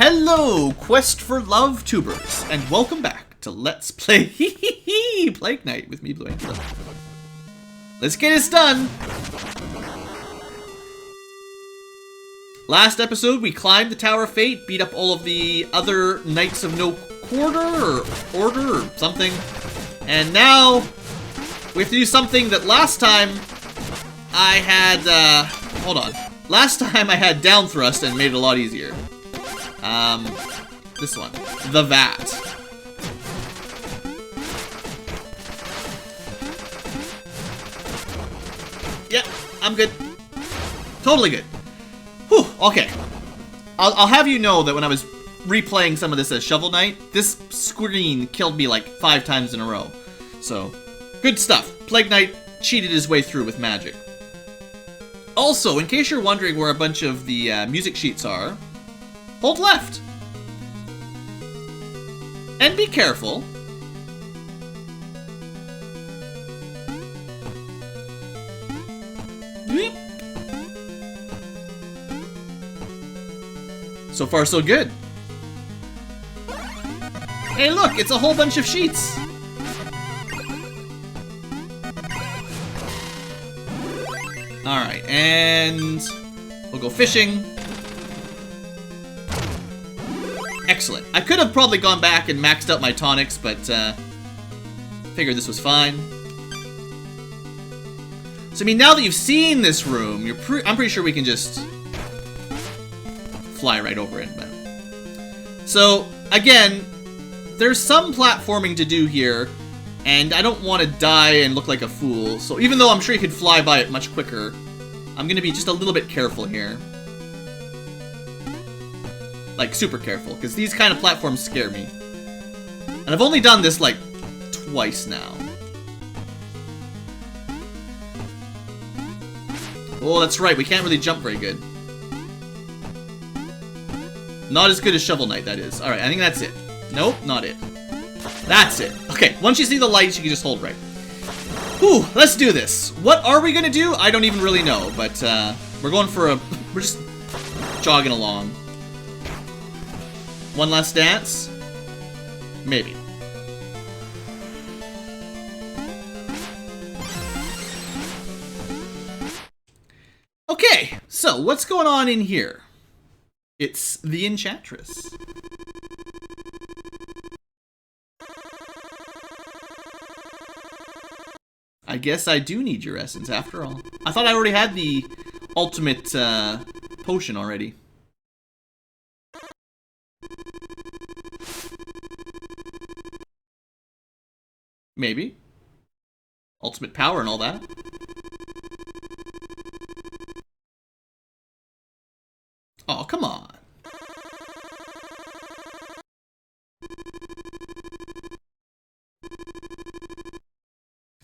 Hello, Quest for Love tubers, and welcome back to Let's Play Plague Knight with me, BlueAnkylo. Let's get this done! Last episode, we climbed the Tower of Fate, beat up all of the other Knights of No Quarter, or Order, or something. And now, we have to do something that last time I had, hold on. Last time I had down thrust and made it a lot easier. This one. The Vat. Yep, I'm good. Totally good. Whew, okay. I'll have you know that when I was replaying some of this as Shovel Knight, this screen killed me like 5 times in a row. So, good stuff. Plague Knight cheated his way through with magic. Also, in case you're wondering where a bunch of the music sheets are, hold left. And be careful. Yep. So far, so good. Hey, look, it's a whole bunch of sheets. Alright, and we'll go fishing. Excellent. I could have probably gone back and maxed out my tonics, but figured this was fine. So, I mean, now that you've seen this room, I'm pretty sure we can just fly right over it. But so, again, there's some platforming to do here, and I don't want to die and look like a fool. So, even though I'm sure you could fly by it much quicker, I'm going to be just a little bit careful here. Like, super careful, because these kind of platforms scare me. And I've only done this, like, twice now. Oh, that's right, we can't really jump very good. Not as good as Shovel Knight, that is. Alright, I think that's it. Nope, not it. That's it. Okay, once you see the lights, you can just hold right. Whew, let's do this. What are we gonna do? I don't even really know, but, we're going for a... We're just jogging along. One last dance? Maybe. Okay, so what's going on in here? It's the Enchantress. I guess I do need your essence after all. I thought I already had the ultimate potion already. Maybe. Ultimate power and all that. Oh, come on.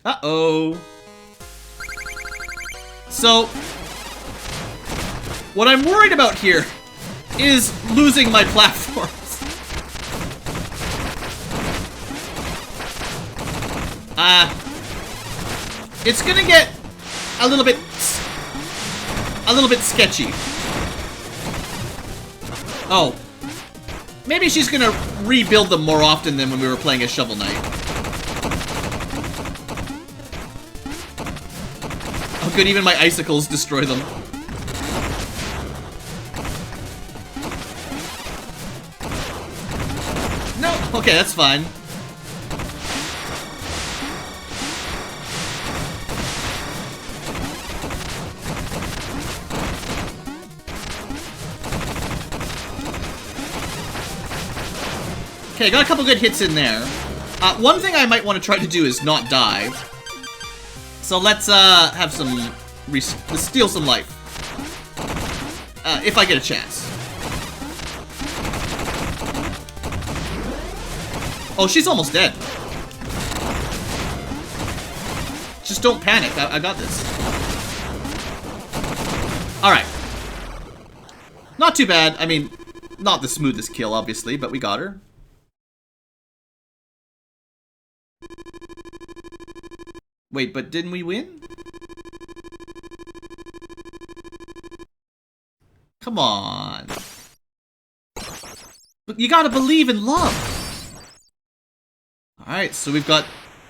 Uh-oh. So, what I'm worried about here is losing my platforms. It's gonna get a little bit sketchy. Oh. Maybe she's gonna rebuild them more often than when we were playing as Shovel Knight. Oh good, even my icicles destroy them. No, okay, that's fine. Okay, got a couple good hits in there. One thing I might want to try to do is not die. So let's have some... steal some life. If I get a chance. Oh, she's almost dead. Just don't panic. I got this. Alright. Not too bad. I mean, not the smoothest kill, obviously, but we got her. Wait, but didn't we win? Come on. But you gotta believe in love. Alright, so we've got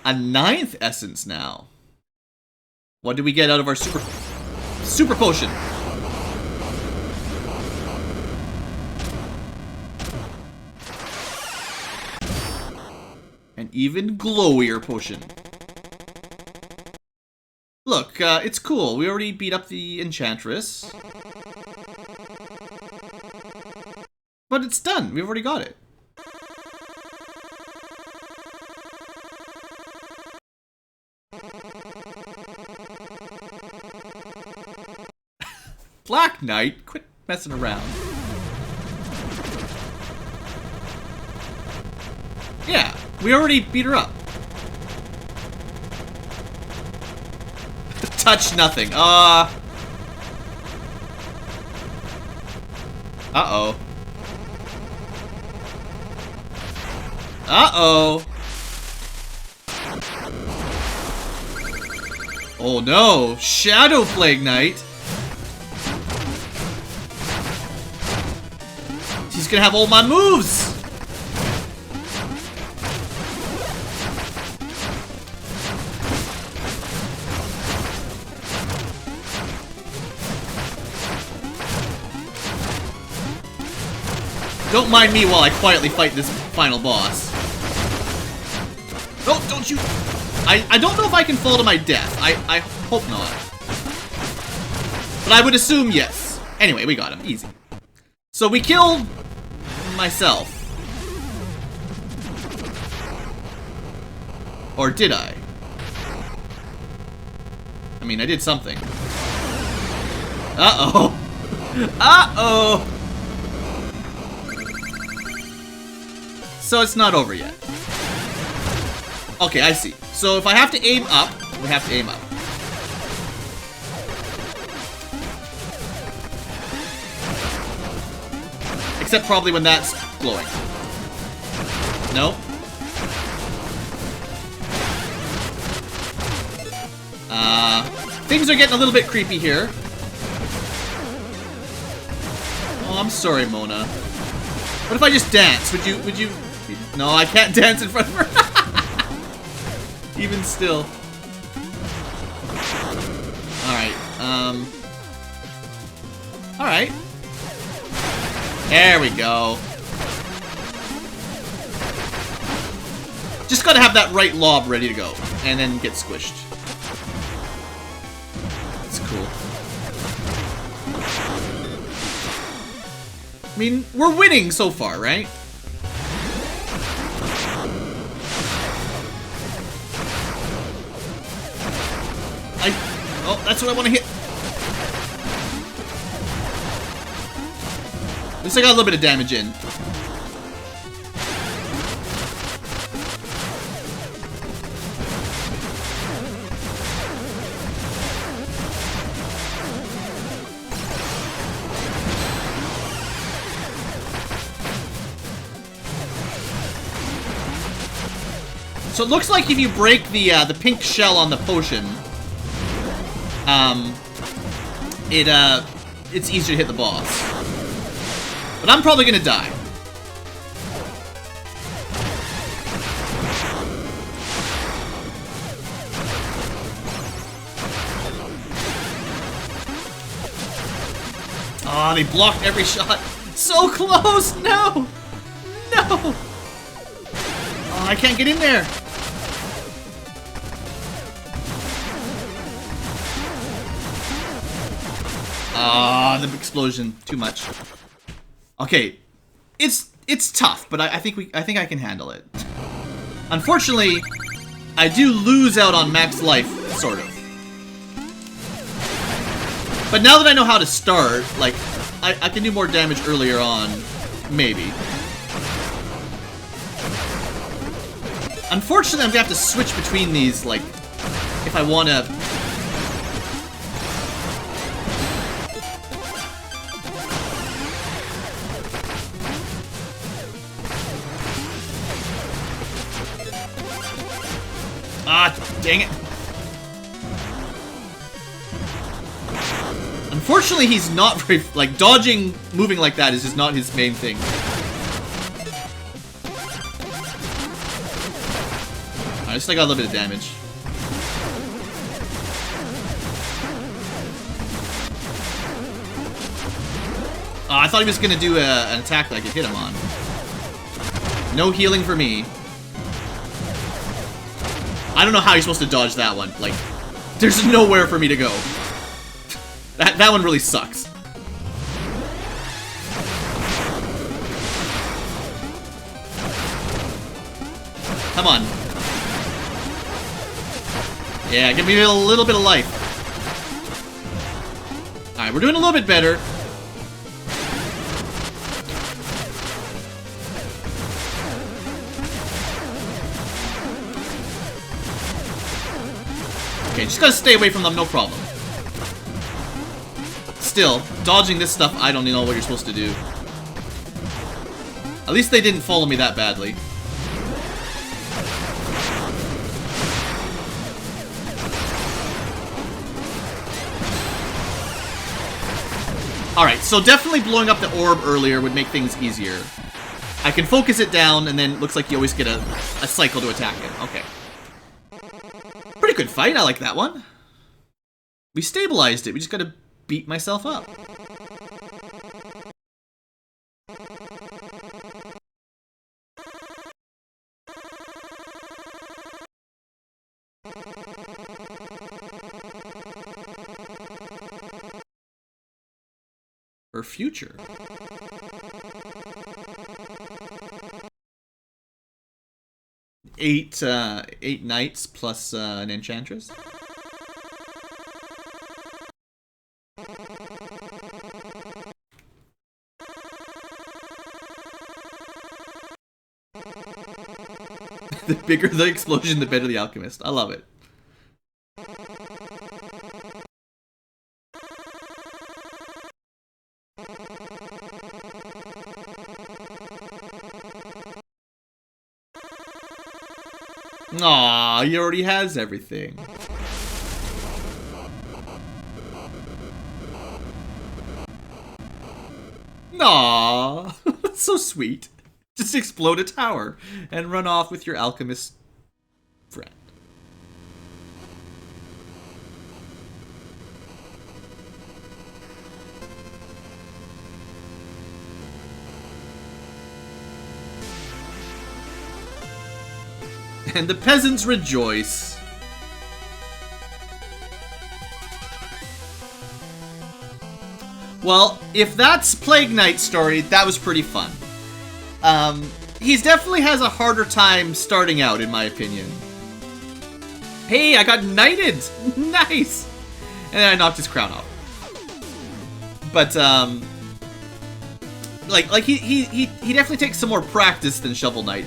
a 9th essence now. What do we get out of our super potion? An even glowier potion. Look, it's cool. We already beat up the Enchantress. But it's done. We've already got it. Black Knight? Quit messing around. Yeah, we already beat her up. Touch nothing. Uh-oh. Uh-oh. Oh no, Shadow Plague Knight. He's gonna have all my moves. Don't mind me while I quietly fight this final boss. Oh, don't you... I don't know if I can fall to my death. I hope not. But I would assume yes. Anyway, we got him. Easy. So we killed... myself. Or did I? I mean, I did something. Uh-oh. Uh-oh. So it's not over yet. Okay, I see. So if I have to aim up, we have to aim up. Except probably when that's glowing. No? Things are getting a little bit creepy here. Oh, I'm sorry, Mona. What if I just dance? Would you... No, I can't dance in front of her. Even still. Alright, Alright. There we go. Just gotta have that right lob ready to go. And then get squished. That's cool. I mean, we're winning so far, right? Oh, that's what I want to hit. At least I got a little bit of damage in. So it looks like if you break the pink shell on the potion, it's easier to hit the boss. But I'm probably gonna die. Oh, they blocked every shot. So close! No! No! Oh, I can't get in there. Ah, the explosion. Too much. Okay. It's tough, but I think I can handle it. Unfortunately, I do lose out on max life, sort of. But now that I know how to start, like, I can do more damage earlier on. Maybe. Unfortunately, I'm gonna have to switch between these, like, if I wanna... Ah, dang it. Unfortunately, he's not very... Like, dodging, moving like that is just not his main thing. I still got a little bit of damage. Oh, I thought he was gonna do an attack that I could hit him on. No healing for me. I don't know how you're supposed to dodge that one. Like, there's nowhere for me to go. That one really sucks. Come on. Yeah, give me a little bit of life. Alright, we're doing a little bit better. Okay, just gotta stay away from them, no problem. Still, dodging this stuff, I don't know what you're supposed to do. At least they didn't follow me that badly. Alright, so definitely blowing up the orb earlier would make things easier. I can focus it down, and then it looks like you always get a cycle to attack it. Okay. Pretty good fight, I like that one. We stabilized it, we just gotta beat myself up. Her future. Eight knights plus an Enchantress. The bigger the explosion, the better the alchemist. I love it. Aw, he already has everything. Aw, that's so sweet. Just explode a tower and run off with your alchemist friend. And the peasants rejoice. Well, if that's Plague Knight's story, that was pretty fun. He definitely has a harder time starting out, in my opinion. Hey, I got knighted! Nice! And then I knocked his crown off. But, like he definitely takes some more practice than Shovel Knight.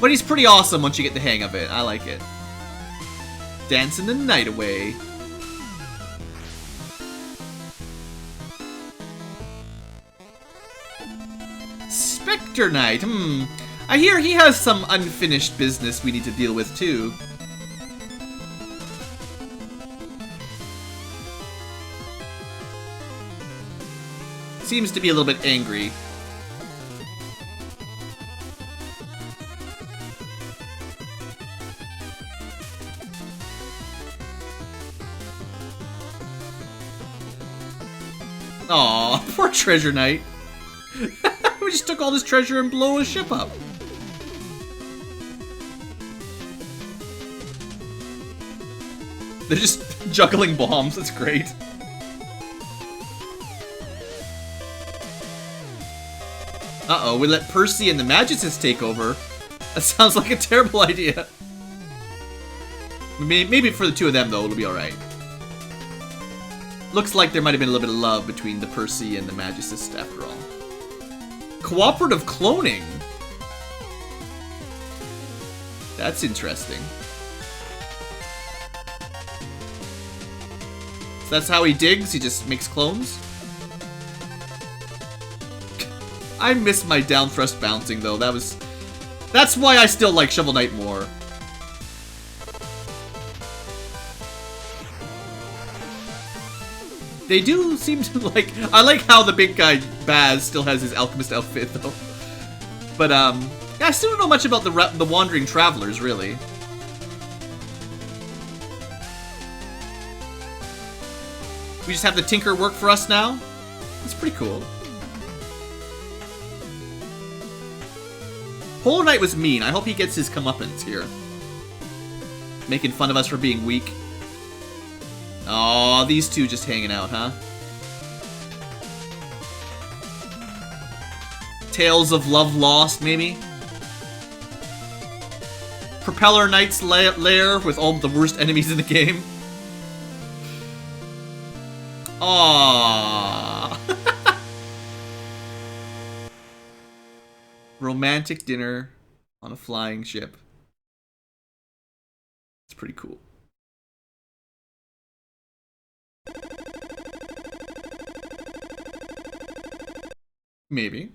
But he's pretty awesome once you get the hang of it. I like it. Dancing the night away. Spectre Knight. I hear he has some unfinished business we need to deal with too. Seems to be a little bit angry. Aw, poor Treasure Knight. We just took all this treasure and blow his ship up. They're just juggling bombs, that's great. Uh-oh, we let Percy and the Magicist take over. That sounds like a terrible idea. Maybe for the two of them, though, it'll be alright. Looks like there might have been a little bit of love between the Percy and the Magicist after all. Cooperative cloning? That's interesting. So that's how he digs? He just makes clones? I miss my down thrust bouncing though. That's why I still like Shovel Knight more. They do seem to like... I like how the big guy, Baz, still has his alchemist outfit, though. But, yeah, I still don't know much about the Wandering Travelers, really. We just have the Tinker work for us now? That's pretty cool. Polar Knight was mean. I hope he gets his comeuppance here. Making fun of us for being weak. Aw, these two just hanging out, huh? Tales of Love Lost, maybe? Propeller Knight's lair with all the worst enemies in the game. Aww. Romantic dinner on a flying ship. It's pretty cool. Maybe.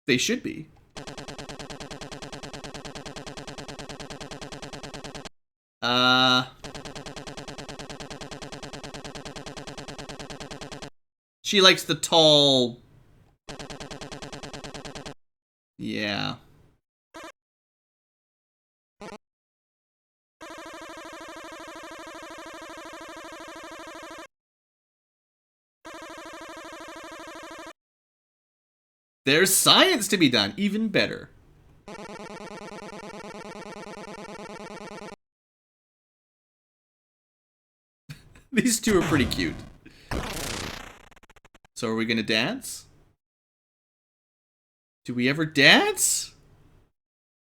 They should be. She likes the tall... Yeah. There's science to be done, even better. These two are pretty cute. So are we gonna dance? Do we ever dance?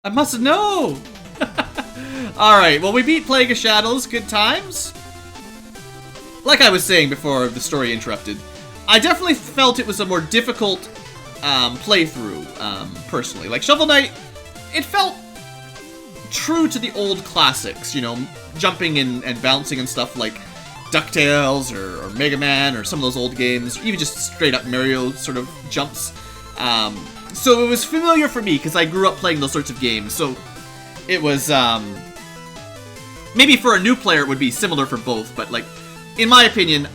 I must know! Alright, well we beat Plague of Shadows, good times. Like I was saying before the story interrupted, I definitely felt it was a more difficult playthrough, personally. Like Shovel Knight, it felt true to the old classics, you know, jumping and bouncing and stuff like DuckTales or Mega Man or some of those old games, or even just straight up Mario sort of jumps. So it was familiar for me because I grew up playing those sorts of games. So it was, maybe for a new player it would be similar for both, but like, in my opinion,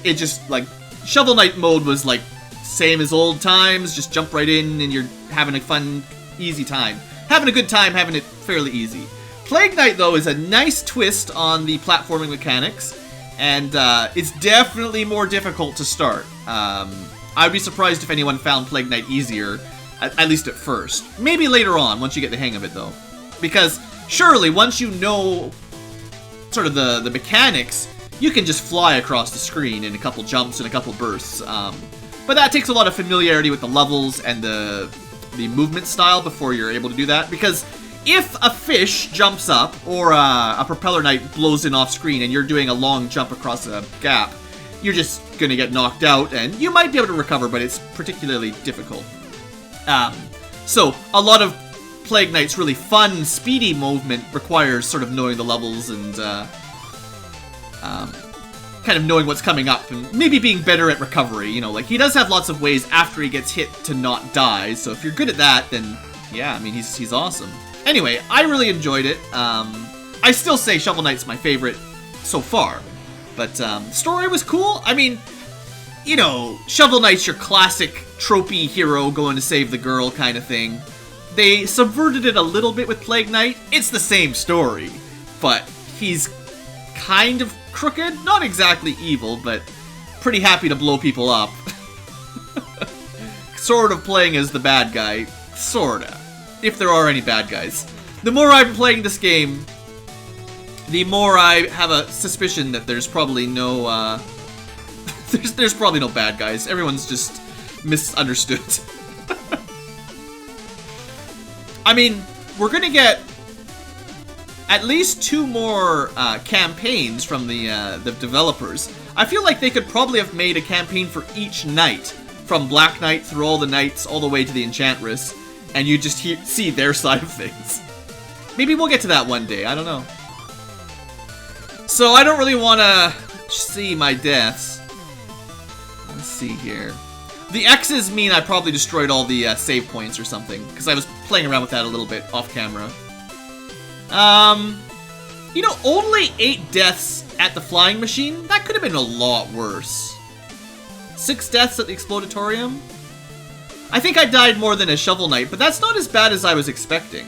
it just like, Shovel Knight mode was like, same as old times, just jump right in and you're having a fun, easy time. Having a good time, having it fairly easy. Plague Knight, though, is a nice twist on the platforming mechanics, and it's definitely more difficult to start. I'd be surprised if anyone found Plague Knight easier, at least at first. Maybe later on, once you get the hang of it, though. Because, surely, once you know sort of the mechanics, you can just fly across the screen in a couple jumps and a couple bursts. But that takes a lot of familiarity with the levels and the movement style before you're able to do that. Because if a fish jumps up, or a Propeller Knight blows in off screen and you're doing a long jump across a gap, you're just gonna get knocked out, and you might be able to recover, but it's particularly difficult. So, a lot of Plague Knight's really fun, speedy movement requires sort of knowing the levels and kind of knowing what's coming up, and maybe being better at recovery, you know, like, he does have lots of ways after he gets hit to not die, so if you're good at that, then, yeah, I mean, he's awesome. Anyway, I really enjoyed it. I still say Shovel Knight's my favorite so far, but the story was cool. I mean, you know, Shovel Knight's your classic tropey hero going to save the girl kind of thing. They subverted it a little bit with Plague Knight. It's the same story, but he's kind of crooked, not exactly evil, but pretty happy to blow people up. Sort of playing as the bad guy, sorta. If there are any bad guys. The more I'm playing this game, the more I have a suspicion that there's probably no, there's probably no bad guys. Everyone's just misunderstood. I mean, we're gonna get at least 2 more campaigns from the developers. I feel like they could probably have made a campaign for each knight, from Black Knight through all the knights all the way to the Enchantress, and you just see their side of things. Maybe we'll get to that one day, I don't know. So I don't really want to see my deaths. Let's see here. The X's mean I probably destroyed all the save points or something, because I was playing around with that a little bit off camera. You know, only 8 deaths at the flying machine? That could have been a lot worse. 6 deaths at the Explodatorium? I think I died more than a Shovel Knight, but that's not as bad as I was expecting.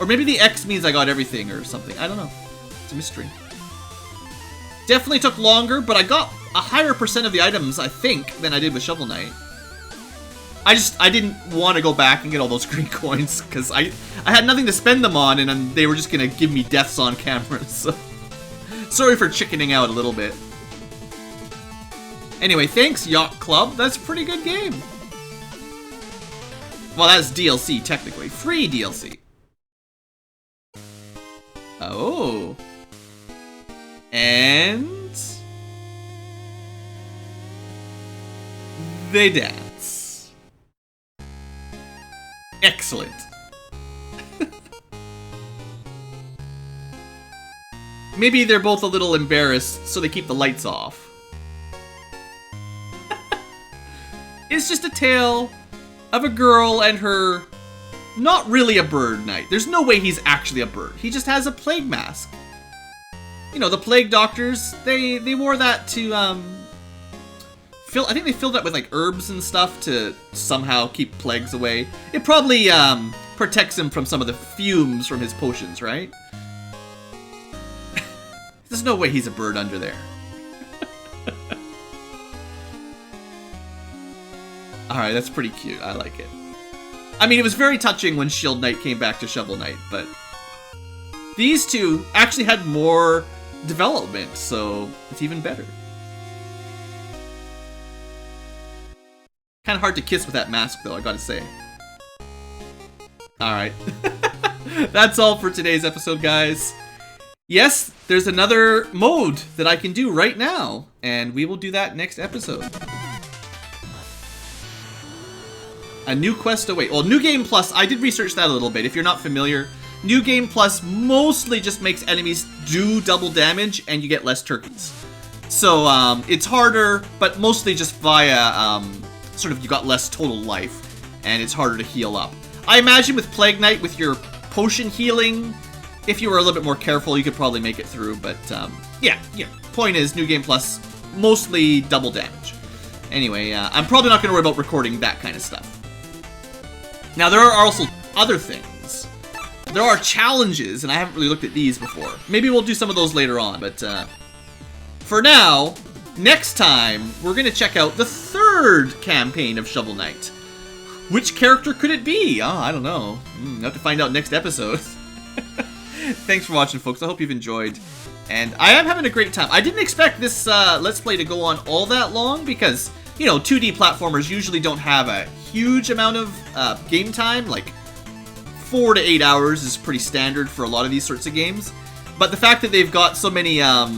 Or maybe the X means I got everything or something. I don't know. It's a mystery. Definitely took longer, but I got a higher percent of the items, I think, than I did with Shovel Knight. I didn't want to go back and get all those green coins, because I had nothing to spend them on, and they were just going to give me deaths on camera, so... Sorry for chickening out a little bit. Anyway, thanks, Yacht Club. That's a pretty good game. Well, that's DLC, technically. Free DLC. Oh. And... they dance. Excellent. Maybe they're both a little embarrassed, so they keep the lights off. It's just a tale of a girl and her... not really a bird knight. There's no way he's actually a bird. He just has a plague mask. You know, the plague doctors, they wore that to, I think they filled it with, like, herbs and stuff to somehow keep plagues away. It probably, protects him from some of the fumes from his potions, right? There's no way he's a bird under there. Alright, that's pretty cute. I like it. I mean, it was very touching when Shield Knight came back to Shovel Knight, but... these two actually had more development, so it's even better. Kind of hard to kiss with that mask, though, I gotta say. Alright. That's all for today's episode, guys. Yes, there's another mode that I can do right now, and we will do that next episode. A new quest away. Well, New Game Plus, I did research that a little bit. If you're not familiar, New Game Plus mostly just makes enemies do double damage, and you get less turkeys. So, it's harder, but mostly just via, sort of you got less total life, and it's harder to heal up. I imagine with Plague Knight, with your potion healing, if you were a little bit more careful, you could probably make it through, but, yeah, point is, New Game Plus, mostly double damage. Anyway, I'm probably not going to worry about recording that kind of stuff. Now, there are also other things. There are challenges, and I haven't really looked at these before. Maybe we'll do some of those later on, but, for now, next time, we're going to check out the third campaign of Shovel Knight. Which character could it be? Oh, I don't know. Have to find out next episode. Thanks for watching, folks. I hope you've enjoyed. And I am having a great time. I didn't expect this Let's Play to go on all that long because, you know, 2D platformers usually don't have a huge amount of game time. Like, 4 to 8 hours is pretty standard for a lot of these sorts of games. But the fact that they've got so many, well,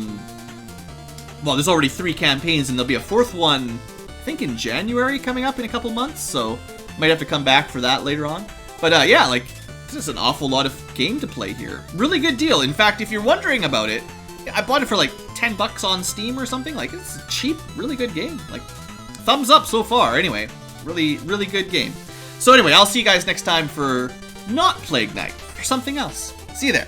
there's already 3 campaigns and there'll be a 4th one, I think in January coming up in a couple months. So, might have to come back for that later on. But yeah, like, this is an awful lot of game to play here. Really good deal. In fact, if you're wondering about it, I bought it for like 10 bucks on Steam or something. Like, it's a cheap, really good game. Like, thumbs up so far. Anyway, really, really good game. So anyway, I'll see you guys next time for not Plague Knight, for something else. See you there.